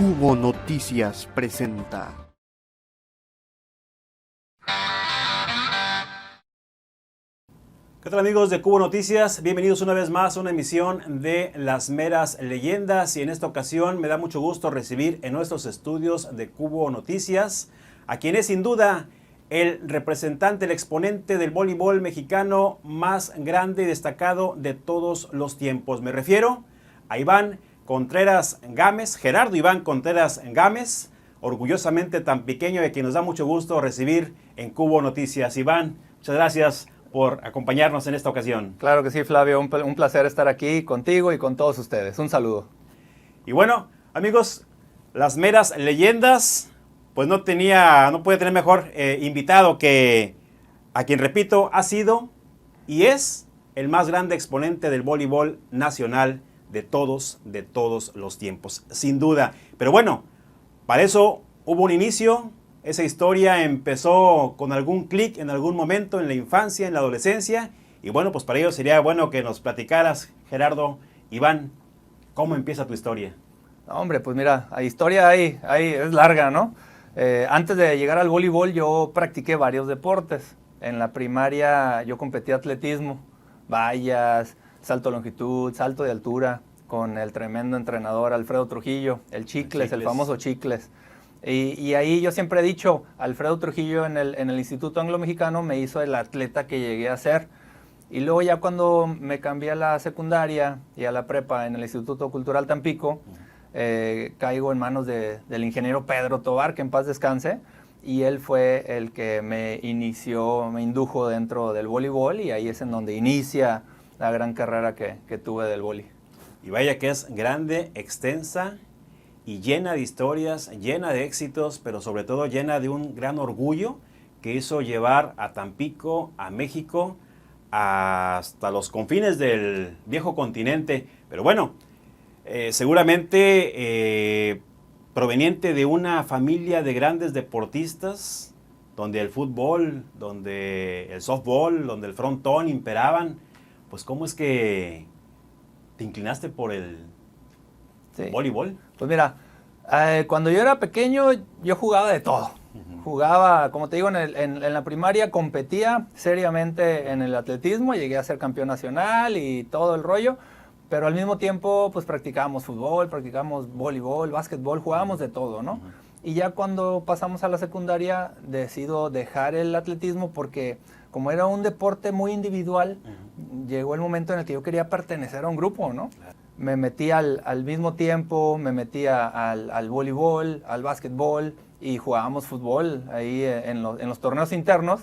Cubo Noticias presenta. ¿Qué tal, amigos de Cubo Noticias? Bienvenidos una vez más a una emisión de Las Meras Leyendas, y en esta ocasión me da mucho gusto recibir en nuestros estudios de Cubo Noticias a quien es sin duda el representante, el exponente del voleibol mexicano más grande y destacado de todos los tiempos. Me refiero a Iván Contreras Gámez, Gerardo Iván Contreras Gámez, orgullosamente tan pequeño, de quien nos da mucho gusto recibir en Cubo Noticias. Iván, muchas gracias por acompañarnos en esta ocasión. Claro que sí, Flavio, un placer estar aquí contigo y con todos ustedes. Un saludo. Y bueno, amigos, Las Meras Leyendas, pues no puede tener mejor invitado que a quien, repito, ha sido y es el más grande exponente del voleibol nacional de todos los tiempos, sin duda. Pero bueno, para eso hubo un inicio. Esa historia empezó con algún clic en algún momento en la infancia, en la adolescencia. Y bueno, pues para ello sería bueno que nos platicaras, Gerardo, Iván, ¿cómo empieza tu historia? Hombre, pues mira, la historia ahí es larga, ¿no? Antes de llegar al voleibol yo practiqué varios deportes. En la primaria yo competí atletismo, vallas, salto de longitud, salto de altura, con el tremendo entrenador Alfredo Trujillo, el Chicles, el famoso Chicles. Y ahí yo siempre he dicho, Alfredo Trujillo en el Instituto Anglo-Mexicano me hizo el atleta que llegué a ser. Y luego ya cuando me cambié a la secundaria y a la prepa en el Instituto Cultural Tampico, caigo en manos del ingeniero Pedro Tobar, que en paz descanse, y él fue el que me indujo dentro del voleibol, y ahí es en donde inicia la gran carrera que tuve del vóley. Y vaya que es grande, extensa y llena de historias, llena de éxitos, pero sobre todo llena de un gran orgullo que hizo llevar a Tampico, a México, hasta los confines del viejo continente. Pero bueno, seguramente proveniente de una familia de grandes deportistas, donde el fútbol, donde el softball, donde el frontón imperaban. Pues ¿cómo es que te inclinaste por el voleibol? Pues mira, cuando yo era pequeño yo jugaba de todo. Jugaba, como te digo, en la primaria competía seriamente en el atletismo, llegué a ser campeón nacional y todo el rollo, pero al mismo tiempo pues practicábamos fútbol, practicábamos voleibol, básquetbol, jugábamos de todo, ¿no? Y ya cuando pasamos a la secundaria decido dejar el atletismo porque como era un deporte muy individual, llegó el momento en el que yo quería pertenecer a un grupo, ¿no? Me metí al mismo tiempo, me metí al voleibol, al básquetbol, y jugábamos fútbol ahí en los torneos internos.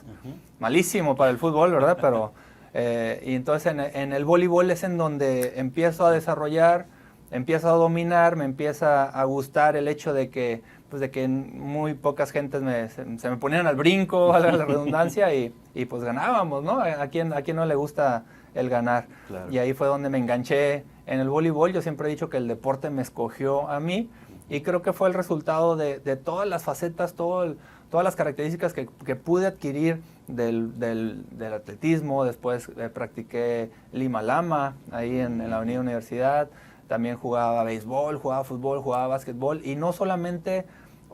Malísimo para el fútbol, ¿verdad? Pero, y entonces en el voleibol es en donde empiezo a desarrollar, empiezo a dominar, me empieza a gustar el hecho de que muy pocas gentes se me ponían al brinco, a la redundancia, y pues ganábamos, ¿no? ¿A quién no le gusta el ganar? Claro. Y ahí fue donde me enganché en el voleibol. Yo siempre he dicho que el deporte me escogió a mí, y creo que fue el resultado de todas las facetas, todas las características que pude adquirir del atletismo. Después practiqué Lima Lama, ahí en la Avenida Universidad. También jugaba béisbol, jugaba fútbol, jugaba básquetbol, y no solamente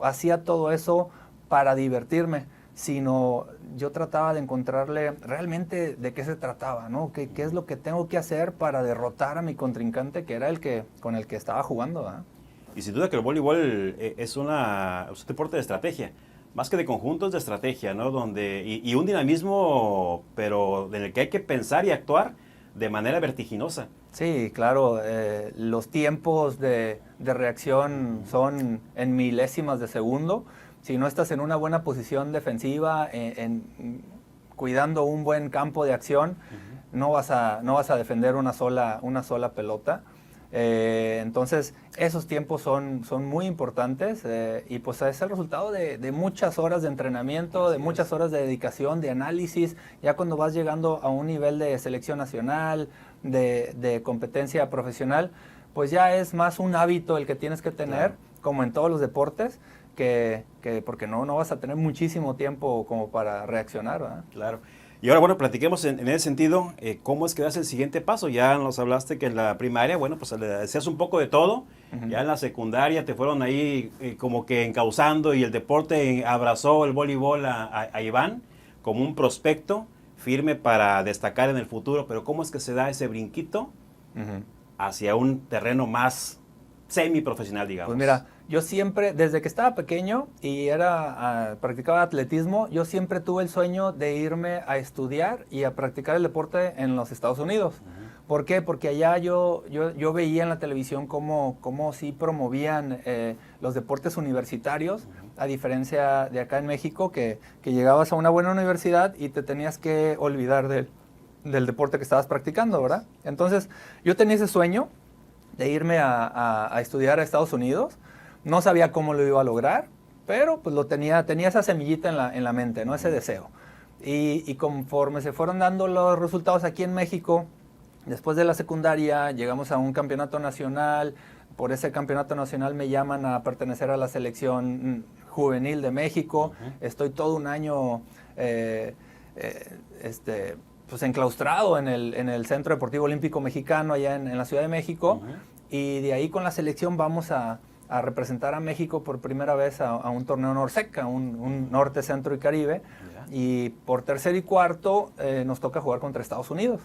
hacía todo eso para divertirme, sino yo trataba de encontrarle realmente de qué se trataba, ¿no? ¿Qué es lo que tengo que hacer para derrotar a mi contrincante, que era con el que estaba jugando, ¿verdad? Y sin duda que el voleibol es un deporte de estrategia, más que de conjuntos, de estrategia, ¿no? Y un dinamismo, pero en el que hay que pensar y actuar de manera vertiginosa. Sí, claro, los tiempos de reacción son en milésimas de segundo. Si no estás en una buena posición defensiva, cuidando un buen campo de acción, no vas a defender una sola pelota. Entonces, esos tiempos son muy importantes, y pues es el resultado de muchas horas de entrenamiento, de muchas horas de dedicación, de análisis. Ya cuando vas llegando a un nivel de selección nacional, de competencia profesional, pues ya es más un hábito el que tienes que tener, claro, como en todos los deportes, porque no vas a tener muchísimo tiempo como para reaccionar, ¿verdad? Claro. Y ahora, bueno, platiquemos en ese sentido, ¿cómo es que das el siguiente paso? Ya nos hablaste que en la primaria, bueno, pues le hacías un poco de todo, ya en la secundaria te fueron ahí como que encauzando y el deporte abrazó el voleibol a Iván como un prospecto firme para destacar en el futuro, pero ¿cómo es que se da ese brinquito hacia un terreno más semiprofesional, digamos? Pues mira, yo siempre, desde que estaba pequeño y practicaba atletismo, yo siempre tuve el sueño de irme a estudiar y a practicar el deporte en los Estados Unidos. ¿Por qué? Porque allá yo veía en la televisión cómo sí promovían los deportes universitarios, a diferencia de acá en México, que llegabas a una buena universidad y te tenías que olvidar del deporte que estabas practicando, ¿verdad? Entonces, yo tenía ese sueño de irme a estudiar a Estados Unidos. No sabía cómo lo iba a lograr, pero pues tenía esa semillita en la mente, ¿no? Ese deseo. Y conforme se fueron dando los resultados aquí en México, después de la secundaria llegamos a un campeonato nacional. Por ese campeonato nacional me llaman a pertenecer a la selección juvenil de México. Estoy todo un año pues enclaustrado en el Centro Deportivo Olímpico Mexicano allá en la Ciudad de México. Y de ahí con la selección vamos a representar a México por primera vez a un torneo Norseca, un Norte, Centro y Caribe. Y por tercer y cuarto nos toca jugar contra Estados Unidos.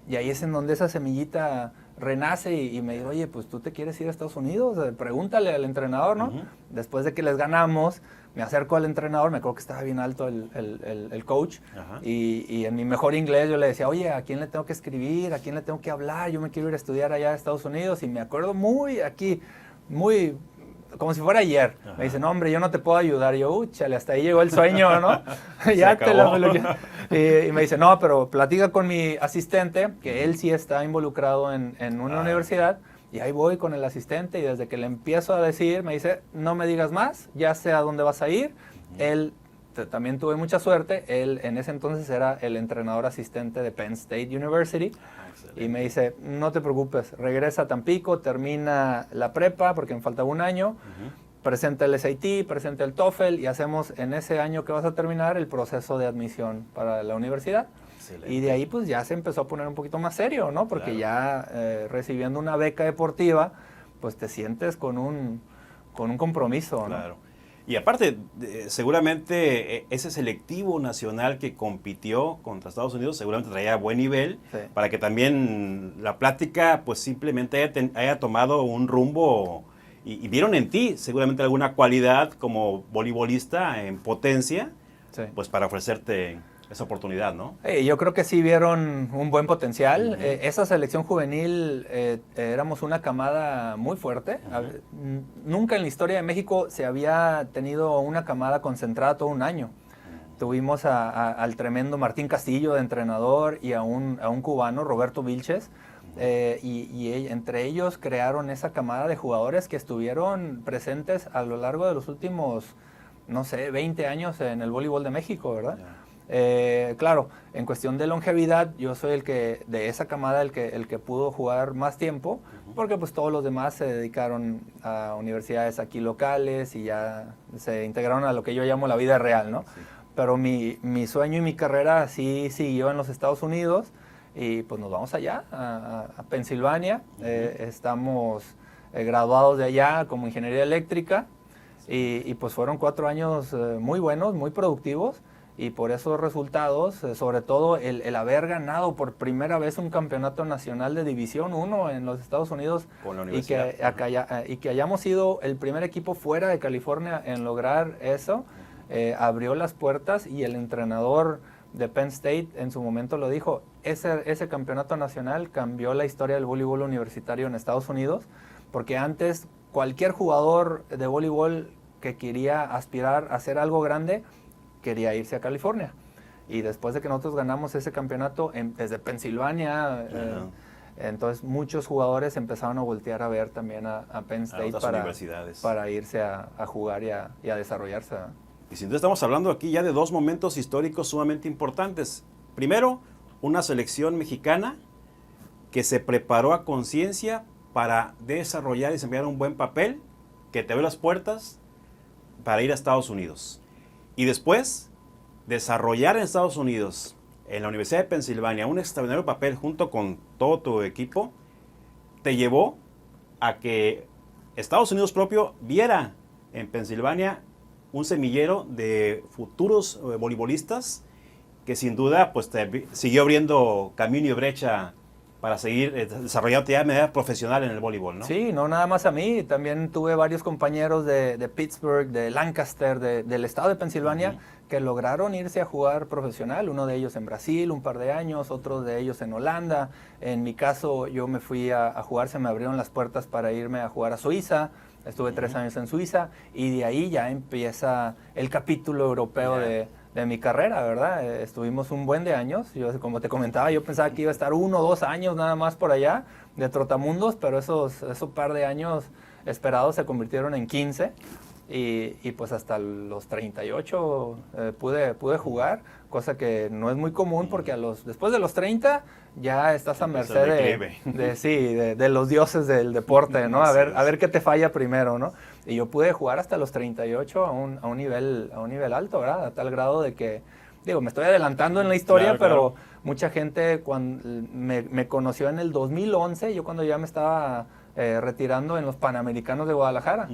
Y ahí es en donde esa semillita renace y me dice, oye, pues tú te quieres ir a Estados Unidos, pregúntale al entrenador, ¿no? Después de que les ganamos, me acerco al entrenador, me acuerdo que estaba bien alto el coach, y en mi mejor inglés yo le decía, oye, ¿a quién le tengo que escribir? ¿A quién le tengo que hablar? Yo me quiero ir a estudiar allá a Estados Unidos, y me acuerdo muy como si fuera ayer. Me dice, no, hombre, yo no te puedo ayudar. Y yo, chale, hasta ahí llegó el sueño, ¿no? Ya te y me dice, no, pero platica con mi asistente, que él sí está involucrado en una universidad. Y ahí voy con el asistente y desde que le empiezo a decir, me dice, no me digas más, ya sé a dónde vas a ir. Él, también tuve mucha suerte, él en ese entonces era el entrenador asistente de Penn State University. Y me dice, no te preocupes, regresa a Tampico, termina la prepa, porque me faltaba un año, presenta el SAT, presenta el TOEFL y hacemos en ese año que vas a terminar el proceso de admisión para la universidad. Excelente. Y de ahí pues ya se empezó a poner un poquito más serio, ¿no? Porque ya recibiendo una beca deportiva, pues te sientes con un compromiso, ¿no? Claro. Y aparte, seguramente ese selectivo nacional que compitió contra Estados Unidos seguramente traía buen nivel, para que también la plática pues simplemente haya tomado un rumbo y vieron en ti seguramente alguna cualidad como voleibolista en potencia, pues para ofrecerte esa oportunidad, ¿no? Yo creo que sí vieron un buen potencial. Esa selección juvenil, éramos una camada muy fuerte. Nunca en la historia de México se había tenido una camada concentrada todo un año. Tuvimos al tremendo Martín Castillo de entrenador y a un cubano, Roberto Vilches. Y entre ellos crearon esa camada de jugadores que estuvieron presentes a lo largo de los últimos, no sé, 20 años en el voleibol de México, ¿verdad? Claro, en cuestión de longevidad, yo soy de esa camada el que pudo jugar más tiempo, porque pues todos los demás se dedicaron a universidades aquí locales y ya se integraron a lo que yo llamo la vida real, ¿no? Sí. Pero mi sueño y mi carrera sí siguió en los Estados Unidos y pues nos vamos allá, a Pensilvania. Estamos graduados de allá como ingeniería eléctrica y pues fueron 4 años muy buenos, muy productivos. Y por esos resultados, sobre todo el haber ganado por primera vez un campeonato nacional de División 1 en los Estados Unidos y que hayamos sido el primer equipo fuera de California en lograr eso, abrió las puertas y el entrenador de Penn State en su momento lo dijo, ese campeonato nacional cambió la historia del voleibol universitario en Estados Unidos, porque antes cualquier jugador de voleibol que quería aspirar a hacer algo grande, quería irse a California. Y después de que nosotros ganamos ese campeonato desde Pensilvania, entonces muchos jugadores empezaron a voltear a ver también a Penn State para irse a jugar y a desarrollarse. Y sin duda estamos hablando aquí ya de 2 momentos históricos sumamente importantes. Primero, una selección mexicana que se preparó a conciencia para desarrollar y desempeñar un buen papel, que te abrió las puertas para ir a Estados Unidos. Y después, desarrollar en Estados Unidos en la Universidad de Pensilvania un extraordinario papel junto con todo tu equipo, te llevó a que Estados Unidos propio viera en Pensilvania un semillero de futuros voleibolistas que sin duda pues te siguió abriendo camino y brecha para seguir desarrollándote ya de manera profesional en el voleibol, ¿no? Sí, no nada más a mí, también tuve varios compañeros de Pittsburgh, de Lancaster, del estado de Pensilvania, que lograron irse a jugar profesional, uno de ellos en Brasil un par de años, otros de ellos en Holanda. En mi caso, yo me fui a jugar, se me abrieron las puertas para irme a jugar a Suiza, estuve 3 años en Suiza, y de ahí ya empieza el capítulo europeo de mi carrera, ¿verdad? Estuvimos un buen de años. Yo, como te comentaba, yo pensaba que iba a estar 1 o 2 años nada más por allá de trotamundos, pero esos par de años esperados se convirtieron en 15 y pues hasta los 38 pude jugar, cosa que no es muy común porque después de los 30 ya estás a merced de los dioses del deporte, ¿no? A ver qué te falla primero, ¿no? Y yo pude jugar hasta los 38 a un nivel alto, ¿verdad? A tal grado de que, digo, me estoy adelantando en la historia, pero mucha gente cuando me conoció en el 2011, yo cuando ya me estaba retirando en los Panamericanos de Guadalajara.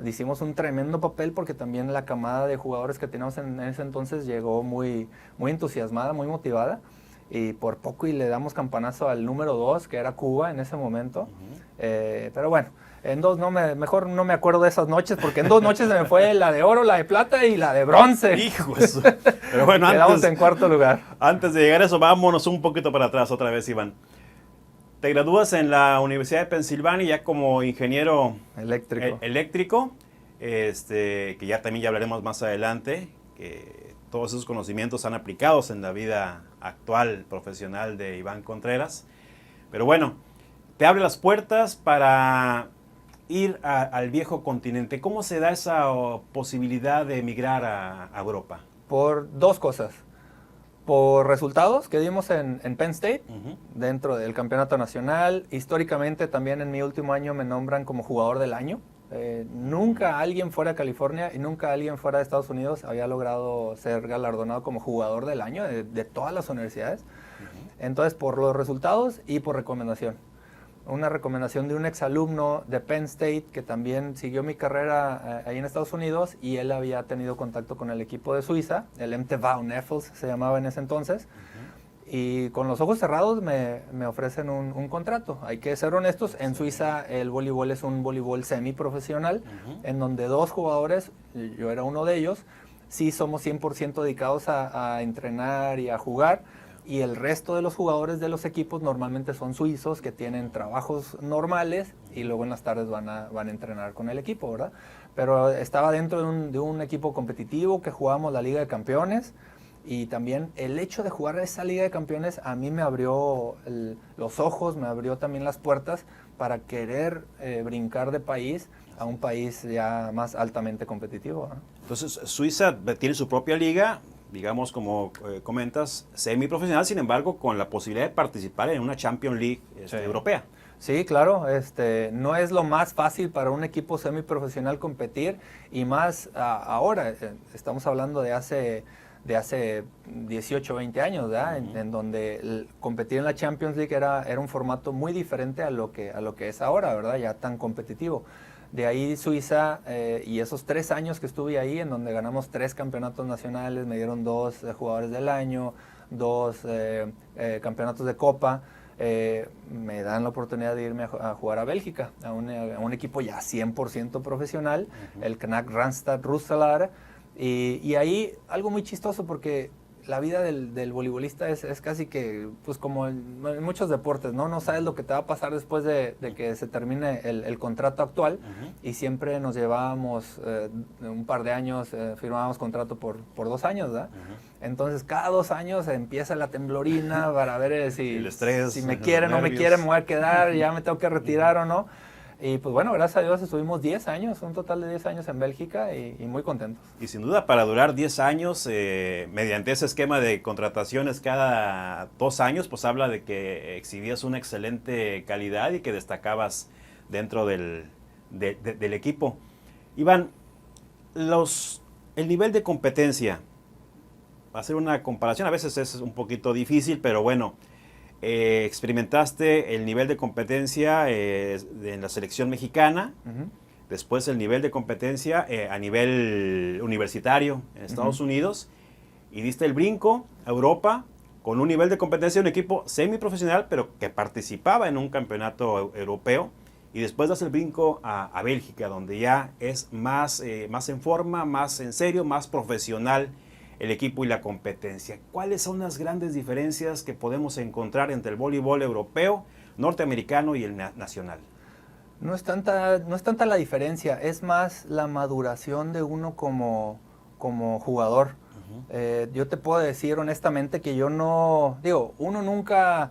Hicimos un tremendo papel porque también la camada de jugadores que teníamos en ese entonces llegó muy, muy entusiasmada, muy motivada. Y por poco y le damos campanazo al número 2, que era Cuba en ese momento. Pero bueno, mejor no me acuerdo de esas noches, porque en 2 noches se me fue la de oro, la de plata y la de bronce. ¡Hijos! Pero bueno, quedamos en 4º lugar. Antes de llegar a eso, vámonos un poquito para atrás otra vez, Iván. Te gradúas en la Universidad de Pensilvania ya como ingeniero eléctrico, que ya también ya hablaremos más adelante, que todos esos conocimientos han aplicados en la vida actual profesional de Iván Contreras. Pero bueno, te abre las puertas para ir al viejo continente. ¿Cómo se da esa posibilidad de emigrar a Europa? Por 2 cosas. Por resultados que dimos en Penn State, dentro del campeonato nacional. Históricamente también en mi último año me nombran como jugador del año. Nunca alguien fuera de California y nunca alguien fuera de Estados Unidos había logrado ser galardonado como jugador del año de todas las universidades. Entonces, por los resultados y por recomendación. Una recomendación de un exalumno de Penn State que también siguió mi carrera ahí en Estados Unidos, y él había tenido contacto con el equipo de Suiza, el MTV Neffels se llamaba en ese entonces, y con los ojos cerrados me ofrecen un contrato. Hay que ser honestos, en Suiza el voleibol es un voleibol semiprofesional, en donde 2 jugadores, yo era uno de ellos, sí somos 100% dedicados a entrenar y a jugar, y el resto de los jugadores de los equipos normalmente son suizos que tienen trabajos normales y luego en las tardes van a entrenar con el equipo, ¿verdad? Pero estaba dentro de un equipo competitivo que jugábamos la Liga de Campeones, y también el hecho de jugar esa Liga de Campeones a mí me abrió los ojos, me abrió también las puertas para querer brincar de país a un país ya más altamente competitivo, ¿no? Entonces, Suiza tiene su propia liga, digamos, como comentas, semiprofesional, sin embargo, con la posibilidad de participar en una Champions League europea. Sí, claro, no es lo más fácil para un equipo semiprofesional competir, y más ahora, estamos hablando de hace 18, 20 años, ¿verdad? En donde competir en la Champions League era un formato muy diferente a lo que es ahora, ¿verdad? Ya tan competitivo. De ahí Suiza, y esos 3 años que estuve ahí, en donde ganamos 3 campeonatos nacionales, me dieron 2 jugadores del año, 2 campeonatos de Copa, me dan la oportunidad de irme a jugar a Bélgica, a un equipo ya 100% profesional, el Knack Randstad Roeselare, y ahí algo muy chistoso, porque la vida del voleibolista es casi que, pues como en muchos deportes, ¿no? No sabes lo que te va a pasar después de que se termine el contrato actual, y siempre nos llevábamos un par de años, firmábamos contrato por 2 años, ¿verdad? Entonces cada 2 años empieza la temblorina para ver si me quieren o no me quieren, me voy a quedar, ya me tengo que retirar o no. Y pues bueno, gracias a Dios estuvimos 10 años, un total de 10 años en Bélgica, y muy contentos. Y sin duda, para durar 10 años, mediante ese esquema de contrataciones cada 2 años, pues habla de que exhibías una excelente calidad y que destacabas dentro del equipo. Iván, el nivel de competencia, hacer una comparación. A veces es un poquito difícil, pero bueno, experimentaste el nivel de competencia en la selección mexicana, después el nivel de competencia a nivel universitario en Estados Unidos, y diste el brinco a Europa con un nivel de competencia de un equipo semiprofesional, pero que participaba en un campeonato europeo. Y después das el brinco a Bélgica, donde ya es más en forma, más en serio, más profesional el equipo y la competencia. ¿Cuáles son las grandes diferencias que podemos encontrar entre el voleibol europeo, norteamericano y el nacional? No es tanta la diferencia, es más la maduración de uno como jugador. Yo te puedo decir honestamente que yo no, uno nunca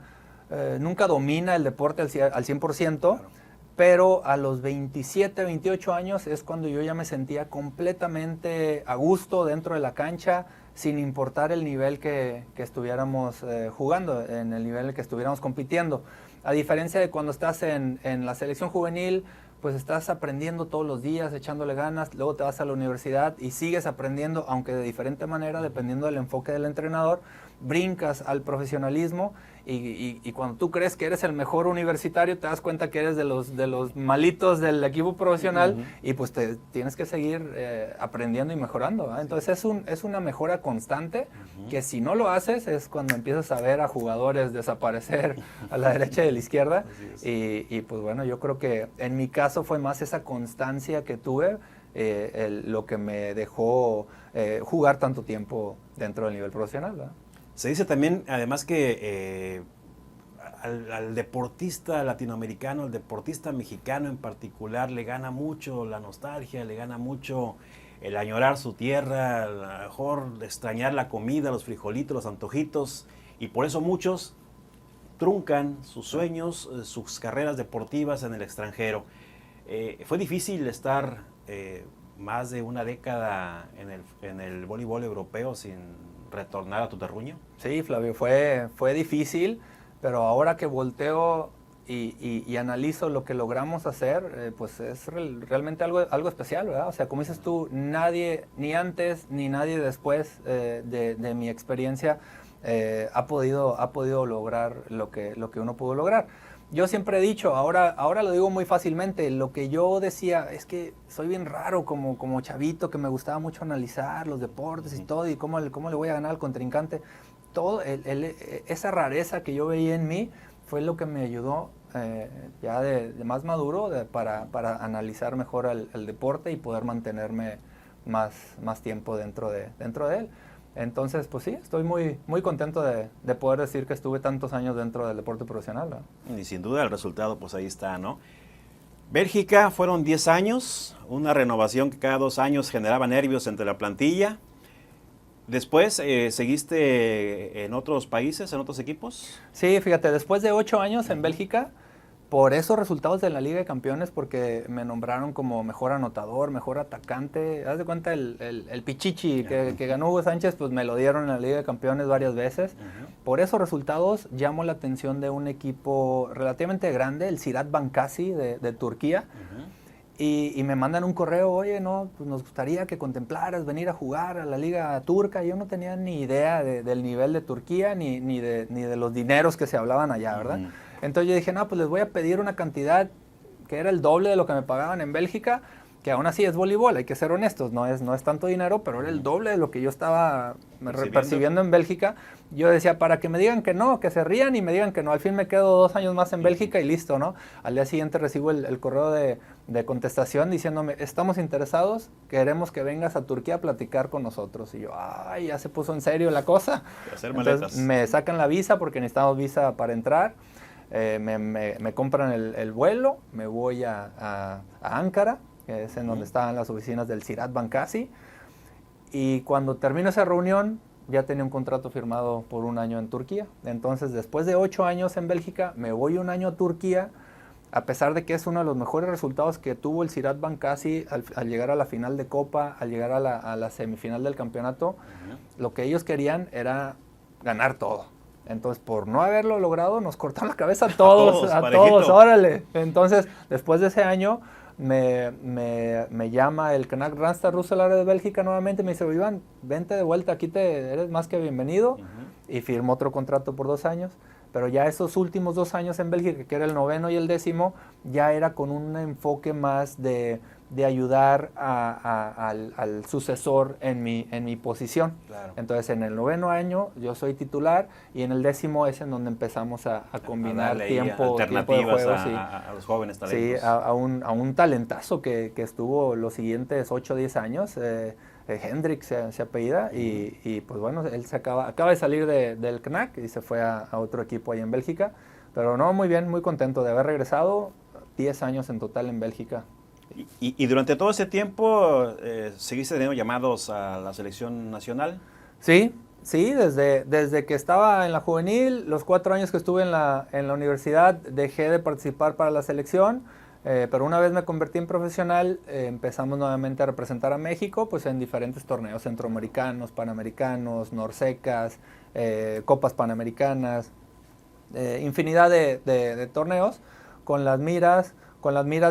domina el deporte al 100%, claro. Pero a los 27, 28 años es cuando yo ya me sentía completamente a gusto dentro de la cancha, sin importar el nivel que estuviéramos jugando, en el nivel en el que estuviéramos compitiendo. A diferencia de cuando estás en la selección juvenil, pues estás aprendiendo todos los días, echándole ganas, luego te vas a la universidad y sigues aprendiendo, aunque de diferente manera, dependiendo del enfoque del entrenador, brincas al profesionalismo y cuando tú crees que eres el mejor universitario, te das cuenta que eres de los malitos del equipo profesional y pues te tienes que seguir aprendiendo y mejorando, ¿verdad? Entonces es una mejora constante que si no lo haces es cuando empiezas a ver a jugadores desaparecer a la derecha y a la izquierda y pues bueno, yo creo que en mi caso fue más esa constancia que tuve lo que me dejó jugar tanto tiempo dentro del nivel profesional, ¿verdad? Se dice también, además, que al deportista latinoamericano, al deportista mexicano en particular, le gana mucho la nostalgia, le gana mucho el añorar su tierra, a lo mejor extrañar la comida, los frijolitos, los antojitos, y por eso muchos truncan sus sueños, sus carreras deportivas en el extranjero. ¿Fue difícil estar más de una década en el voleibol europeo sin retornar a tu terruño? Sí, Flavio, fue difícil, pero ahora que volteo y analizo lo que logramos hacer, pues es realmente algo especial, ¿verdad? O sea, como dices tú, nadie, ni antes ni nadie después de mi experiencia ha podido lograr lo que uno pudo lograr. Yo siempre he dicho, ahora lo digo muy fácilmente, lo que yo decía es que soy bien raro como chavito, que me gustaba mucho analizar los deportes y todo, y cómo le voy a ganar al contrincante. Todo esa rareza que yo veía en mí fue lo que me ayudó ya de más maduro para analizar mejor el deporte y poder mantenerme más tiempo dentro de él. Entonces, pues sí, estoy muy contento de poder decir que estuve tantos años dentro del deporte profesional, ¿no? Y sin duda el resultado, pues ahí está, ¿no? Bélgica fueron 10 años, una renovación que cada 2 años generaba nervios entre la plantilla. Después, ¿seguiste en otros países, en otros equipos? Sí, fíjate, después de 8 años en Bélgica, por esos resultados de la Liga de Campeones, porque me nombraron como mejor anotador, mejor atacante. Haz de cuenta el pichichi que ganó Hugo Sánchez, pues me lo dieron en la Liga de Campeones varias veces. Por esos resultados llamo la atención de un equipo relativamente grande, el Ziraat Bankasi de Turquía. Y me mandan un correo, oye, no, pues nos gustaría que contemplaras venir a jugar a la Liga Turca. Yo no tenía ni idea del nivel de Turquía ni de los dineros que se hablaban allá, ¿verdad? Entonces yo dije, no, pues les voy a pedir una cantidad que era el doble de lo que me pagaban en Bélgica, que aún así es voleibol, hay que ser honestos, no es tanto dinero, pero era el doble de lo que yo estaba percibiendo en Bélgica. Yo decía, para que me digan que no, que se rían y me digan que no, al fin me quedo 2 años más en Bélgica y listo, ¿no? Al día siguiente recibo el correo de contestación diciéndome, estamos interesados, queremos que vengas a Turquía a platicar con nosotros. Y yo, ay, ya se puso en serio la cosa. Hacer maletas. Entonces me sacan la visa porque necesitamos visa para entrar. Me compran el vuelo, me voy a Ankara, que es en donde estaban las oficinas del Ziraat Bankasi, y cuando termino esa reunión ya tenía un contrato firmado por 1 año en Turquía. Entonces, después de 8 años en Bélgica, me voy 1 año a Turquía, a pesar de que es uno de los mejores resultados que tuvo el Ziraat Bankasi al llegar a la final de Copa, al llegar a la semifinal del campeonato. Lo que ellos querían era ganar todo. Entonces, por no haberlo logrado, nos cortaron la cabeza a todos, órale. Entonces, después de ese año, me llama el Knack Randstad Roeselare de Bélgica nuevamente, me dice, Iván, vente de vuelta, aquí eres más que bienvenido, y firmó otro contrato por 2 años. Pero ya esos últimos 2 años en Bélgica, que era el 9º y el 10º, ya era con un enfoque más de ayudar al sucesor en mi posición. Claro. Entonces, en el 9º año yo soy titular y en el 10º es en donde empezamos a combinar tiempo de juego. A los jóvenes talentos. Sí, a un talentazo que estuvo los siguientes 8 o 10 años. Hendrix se apellida y pues bueno, él acaba de salir del Knack y se fue a otro equipo ahí en Bélgica, pero no, muy bien, muy contento de haber regresado, 10 años en total en Bélgica. ¿Y durante todo ese tiempo seguiste teniendo llamados a la selección nacional? Sí, desde que estaba en la juvenil, los 4 años que estuve en la universidad, dejé de participar para la selección. Pero una vez me convertí en profesional, empezamos nuevamente a representar a México pues en diferentes torneos centroamericanos, panamericanos, norsecas, copas panamericanas, infinidad de torneos con las miras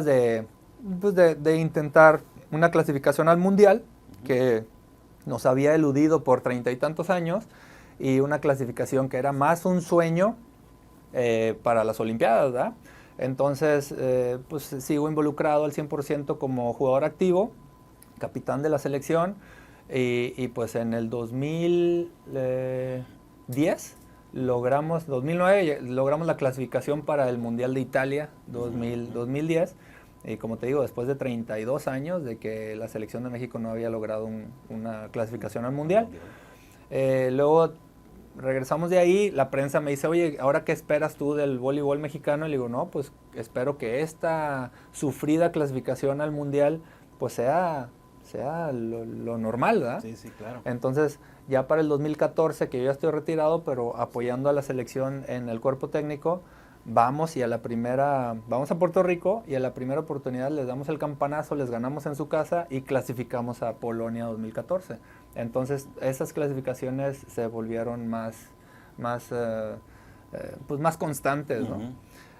de intentar una clasificación al mundial que nos había eludido por 30 y tantos años y una clasificación que era más un sueño para las Olimpiadas, ¿verdad? Entonces, pues sigo involucrado al 100% como jugador activo, capitán de la selección, y pues en el 2009 logramos la clasificación para el Mundial de Italia 2010, y como te digo, después de 32 años de que la selección de México no había logrado una clasificación al Mundial. Luego regresamos de ahí, la prensa me dice, oye, ¿ahora qué esperas tú del voleibol mexicano? Y le digo, no, pues espero que esta sufrida clasificación al Mundial pues sea lo normal, ¿verdad? Sí, claro. Entonces, ya para el 2014, que yo ya estoy retirado, pero apoyando a la selección en el cuerpo técnico, vamos a Puerto Rico y a la primera oportunidad les damos el campanazo, les ganamos en su casa y clasificamos a Polonia 2014. Entonces, esas clasificaciones se volvieron más constantes, ¿no?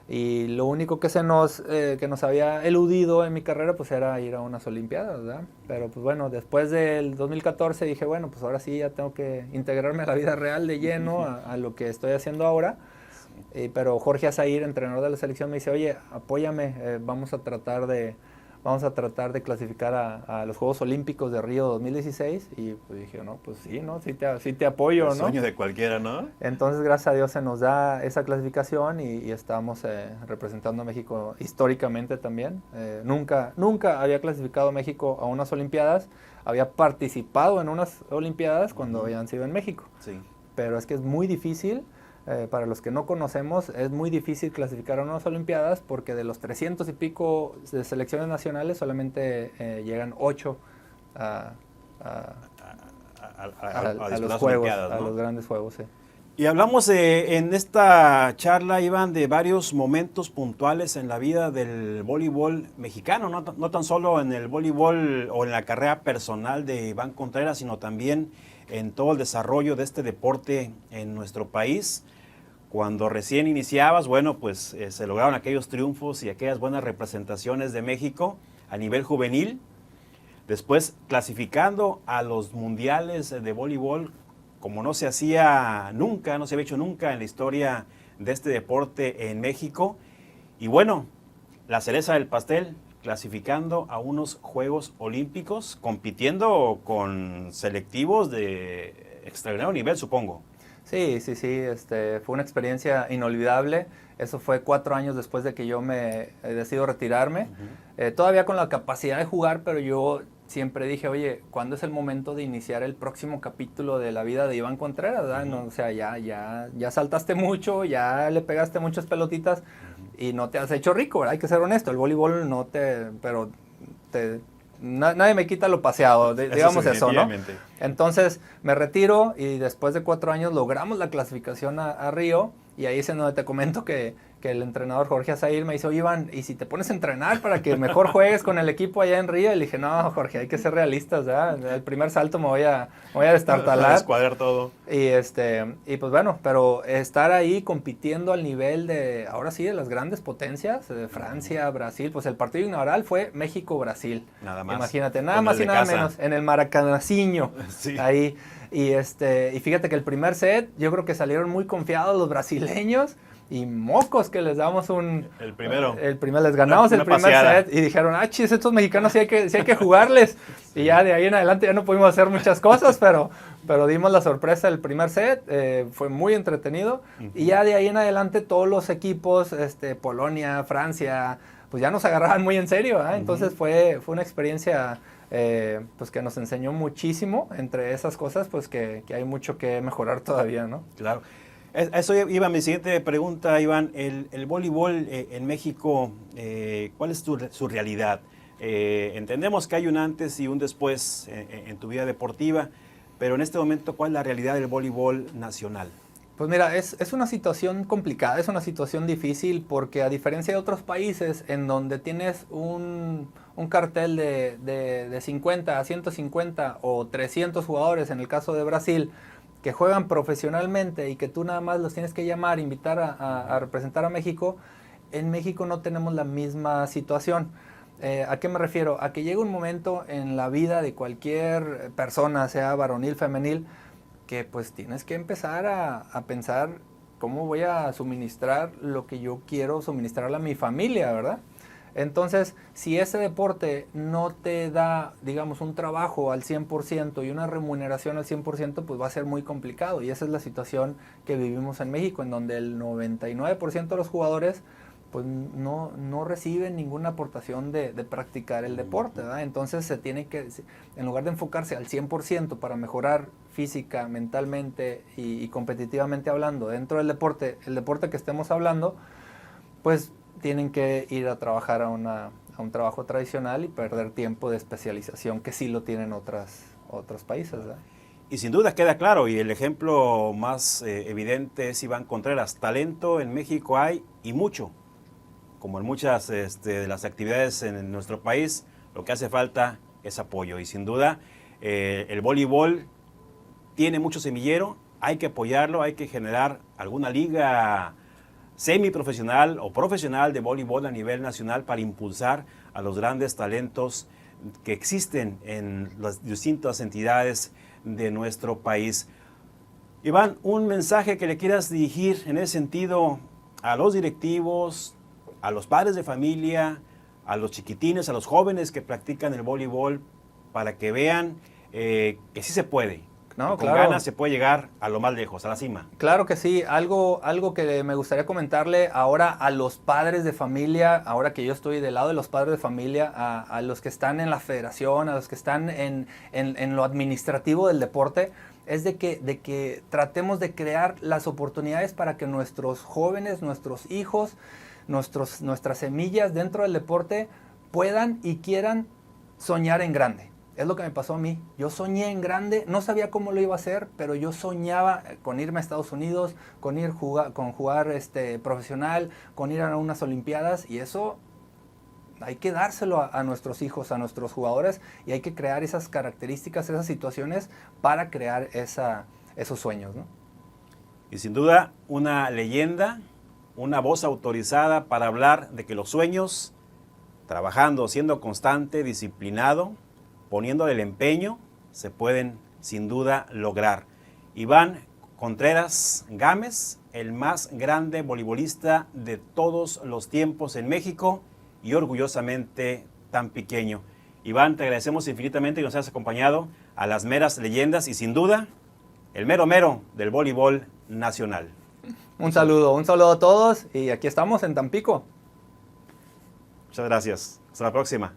Y lo único que nos había eludido en mi carrera pues era ir a unas Olimpiadas, ¿verdad? Pero pues bueno, después del 2014 dije, bueno, pues ahora sí ya tengo que integrarme a la vida real de lleno, a lo que estoy haciendo ahora. Pero Jorge Azair, entrenador de la selección, me dice, oye, apóyame, vamos a tratar de clasificar a los Juegos Olímpicos de Río 2016. Y pues dije, no, pues sí, ¿no? Sí te apoyo, ¿no? El sueño de cualquiera, ¿no? Entonces, gracias a Dios se nos da esa clasificación y estamos representando a México históricamente también. Nunca había clasificado a México a unas Olimpiadas, había participado en unas Olimpiadas cuando habían sido en México. Sí. Pero es que es muy difícil. Para los que no conocemos, es muy difícil clasificar a unas Olimpiadas porque de los 300 y pico de selecciones nacionales solamente llegan 8 a los juegos, ¿no? A los grandes juegos, sí. Y hablamos en esta charla, Iván, de varios momentos puntuales en la vida del voleibol mexicano, no tan solo en el voleibol o en la carrera personal de Iván Contreras, sino también en todo el desarrollo de este deporte en nuestro país. Cuando recién iniciabas, bueno, pues se lograron aquellos triunfos y aquellas buenas representaciones de México a nivel juvenil. Después clasificando a los mundiales de voleibol, como no se había hecho nunca en la historia de este deporte en México. Y bueno, la cereza del pastel, clasificando a unos Juegos Olímpicos, compitiendo con selectivos de extraordinario nivel, supongo. Sí, fue una experiencia inolvidable. Eso fue 4 años después de que yo me decido retirarme. Todavía con la capacidad de jugar, pero yo siempre dije, oye, ¿cuándo es el momento de iniciar el próximo capítulo de la vida de Iván Contreras? ¿Verdad? No, o sea, ya saltaste mucho, ya le pegaste muchas pelotitas y no te has hecho rico, ¿verdad? Hay que ser honesto, el voleibol nadie me quita lo paseado, digamos eso, ¿no? Entonces me retiro y después de 4 años logramos la clasificación a Río y ahí es en donde te comento que que el entrenador Jorge Azair me dice, oye, Iván, ¿y si te pones a entrenar para que mejor juegues con el equipo allá en Río? Y le dije, no, Jorge, hay que ser realistas, ¿verdad? El primer salto me voy a destartalar. A descuadrar todo. Y pues bueno, pero estar ahí compitiendo al nivel de, ahora sí, de las grandes potencias, de Francia, Brasil, pues el partido inaugural fue México-Brasil. Nada más. Imagínate, nada más y nada menos, en el Maracanacinho, Sí. ahí. Y fíjate que el primer set, yo creo que salieron muy confiados los brasileños, y mocos que les damos El primero. les ganamos Una el primer paseada. set y dijeron, chis, estos mexicanos sí hay que jugarles. Sí. Y ya de ahí en adelante ya no pudimos hacer muchas cosas, pero dimos la sorpresa del primer set, fue muy entretenido. Y ya de ahí en adelante todos los equipos, Polonia, Francia, pues ya nos agarraban muy en serio, ¿eh? Entonces fue una experiencia pues que nos enseñó muchísimo. Entre esas cosas, pues que hay mucho que mejorar todavía, ¿no? Claro. Eso iba mi siguiente pregunta, Iván. El voleibol en México, ¿cuál es su realidad? Entendemos que hay un antes y un después en tu vida deportiva, pero en este momento, ¿cuál es la realidad del voleibol nacional? Pues mira, es una situación complicada, es una situación difícil, porque a diferencia de otros países en donde tienes un cartel de 50 a 150 o 300 jugadores, en el caso de Brasil, que juegan profesionalmente y que tú nada más los tienes que llamar, invitar a representar a México, en México no tenemos la misma situación. ¿A qué me refiero? A que llega un momento en la vida de cualquier persona, sea varonil, femenil, que pues tienes que empezar a pensar cómo voy a suministrar lo que yo quiero suministrarle a mi familia, ¿verdad? Entonces, si ese deporte no te da, digamos, un trabajo al 100% y una remuneración al 100%, pues va a ser muy complicado. Y esa es la situación que vivimos en México, en donde el 99% de los jugadores pues no reciben ninguna aportación de practicar el deporte, ¿verdad? Entonces se tiene que, en lugar de enfocarse al 100% para mejorar física, mentalmente y competitivamente hablando dentro del deporte, el deporte que estemos hablando, pues tienen que ir a trabajar a un trabajo tradicional y perder tiempo de especialización que sí lo tienen otros países, ¿verdad? Y sin duda queda claro, y el ejemplo más evidente es Iván Contreras. Talento en México hay y mucho. Como en muchas de las actividades en nuestro país, lo que hace falta es apoyo. Y sin duda, el voleibol tiene mucho semillero, hay que apoyarlo, hay que generar alguna liga semiprofesional o profesional de voleibol a nivel nacional para impulsar a los grandes talentos que existen en las distintas entidades de nuestro país. Iván, un mensaje que le quieras dirigir en ese sentido a los directivos, a los padres de familia, a los chiquitines, a los jóvenes que practican el voleibol, para que vean que sí se puede. No, con claro. ganas se puede llegar a lo más lejos, a la cima. Claro que sí. Algo que me gustaría comentarle ahora a los padres de familia, ahora que yo estoy del lado de los padres de familia, a los que están en la federación, a los que están en lo administrativo del deporte, es de que tratemos de crear las oportunidades para que nuestros jóvenes, nuestros hijos, nuestras semillas dentro del deporte puedan y quieran soñar en grande. Es lo que me pasó a mí. Yo soñé en grande, no sabía cómo lo iba a hacer, pero yo soñaba con irme a Estados Unidos, con jugar profesional, con ir a unas olimpiadas, y eso hay que dárselo a nuestros hijos, a nuestros jugadores, y hay que crear esas características, esas situaciones para crear esos sueños, ¿no? Y sin duda, una leyenda, una voz autorizada para hablar de que los sueños, trabajando, siendo constante, disciplinado, poniéndole el empeño, se pueden sin duda lograr. Iván Contreras Gámez, el más grande voleibolista de todos los tiempos en México y orgullosamente tan pequeño. Iván, te agradecemos infinitamente que nos hayas acompañado a las meras leyendas y sin duda el mero mero del voleibol nacional. Un saludo a todos y aquí estamos en Tampico. Muchas gracias. Hasta la próxima.